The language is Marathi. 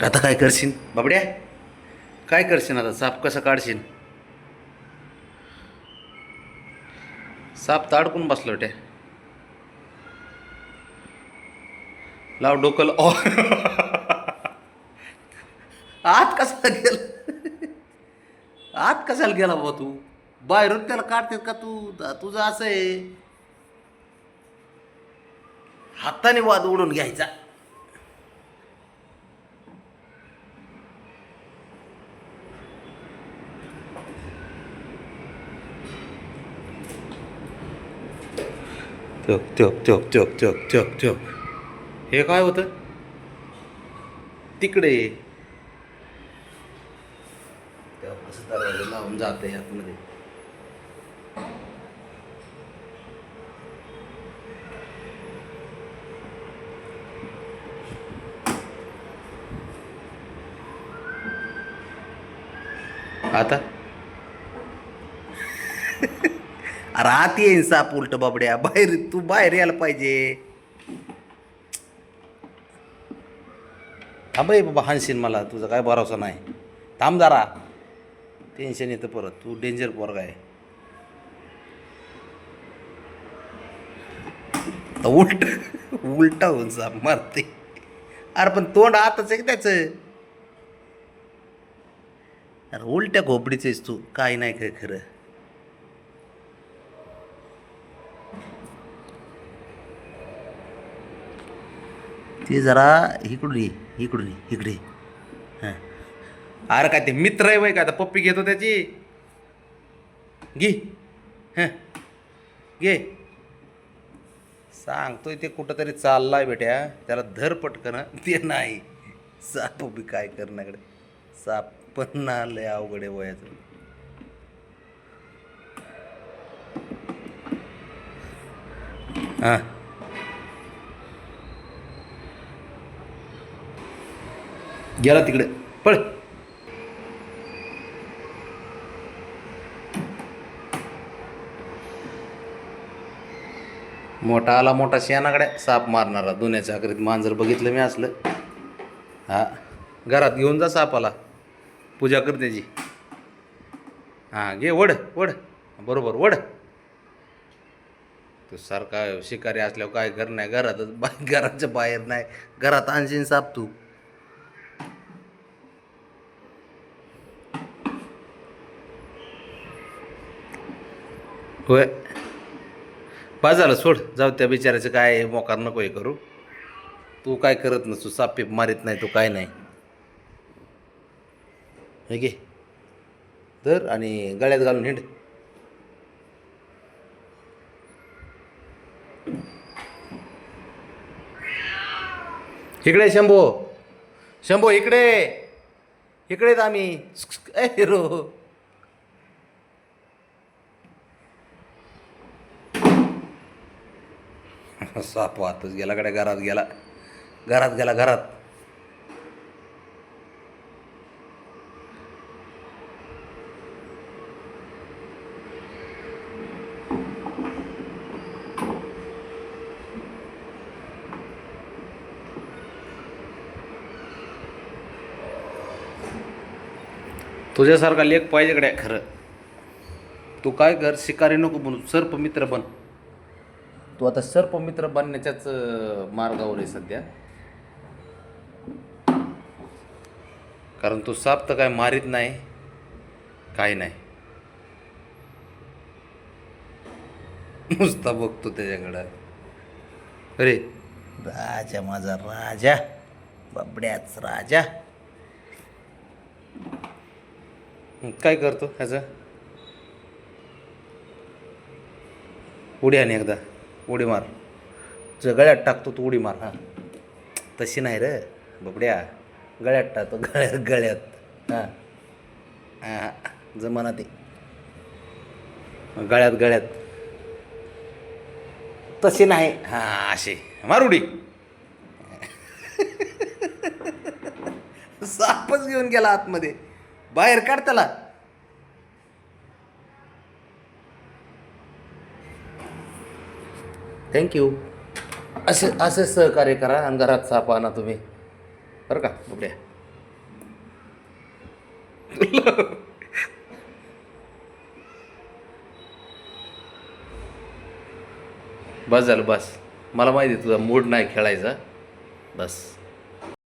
आता काय करशील बाबड्या? काय करशील आता? साप कसं काढशील? साप तर अडकून बसलो त्या. लाव डोकं आत कसा गेला? आत कशाला गेला बाबा तू? बाहेरून त्याला काढतेस का तू? तुझं असं आहे, हाताने वाद ओढून घ्यायचा. त्योक त्योक त्योक त्योक त्योक त्योक त्योक. हे काय होतं तिकडे? तेव्हा कसं दरवाजा लावून जाते आतमध्ये. आता अरे आत येईन साप उलट बाबड्या. बाहेर तू बाहेर यायला पाहिजे. थांब रे बाबा, हाणशील मला. तुझा काय भरोसा नाही. थांब जरा. टेन्शन येतं परत. तू डेंजर पोरगा आहे. उलट उलटा होऊन साप मारते. अरे पण तोंड आताच आहे त्याचं. अरे उलट्या खोपडीचेस तू. काय नाही काय खरं. ते जरा इकडून ये, इकडून ये, इकडे. हां. अरे काय ते मित्र आहे वय का? आता पप्पी घेतो त्याची. घे. हां, घे. सांगतोय ते कुठंतरी चाललाय बेट्या. त्याला धर पटकन. ते नाही. साप बी काय करण्याकडे. साप पण ना लय अवघड आहे वयाचं. हां, गेला तिकडे. पळ. मोठा आला मोठा शेणाकडे साप मारणारा. दुन्याच्या आकरीत मांजर बघितलं मी असलं. हा, घरात घेऊन जा सापाला. पूजा कर त्याची. हां, घे. वड वड. बरोबर वड. तू सारखा शिकारी असल्यावर काय घर नाही. घरातच घराच्या बाहेर नाही. घरात आणशीन साप तू. होय. बा झालं सोड. जाऊ त्या बिचाराचं काय मोकार नको हे करू. तू काय करत नसतो. साप पीप मारीत नाही तू, काय नाही. हे घे. धर आणि गळ्यात घालून हिंड. इकडे शंभो. शंभो इकडे. इकडेच आम्ही. ए हिरो. साप वाहतच गेला कडे. घरात गेला. घरात गेला घरात. तुझ्यासारखा लेख पाहिजे कडे खरं. तू काय कर, शिकारी नको बनू. सर्पमित्र बन. तू आता सर्पमित्र बनण्याच्याच मार्गावर आहे सध्या. कारण तू साप तर काय मारीत नाही, काही नाही. नुसता बघतो त्याच्याकडं. अरे राजा, माझा राजा. बाबड्याच राजा. काय करतो ह्याचं? उडी आणि एकदा उडी मार. गळ्यात टाकतो तू. उडी मार. हां, तशी नाही रे बबड्या. गळ्यात टाकतो. गळ्यात गळ्यात. हां हां, जमाना ते. गळ्यात गळ्यात. तशी नाही. हां, असे मार उडी. सापच घेऊन गेला आतमध्ये. बाहेर काढ त्याला. थँक्यू. असं असं सहकार्य करा आणि घरात साप आणा तुम्ही, बरं का बबड्या. बस झालं बस. मला माहिती आहे तुझा मूड नाही खेळायचा. बस.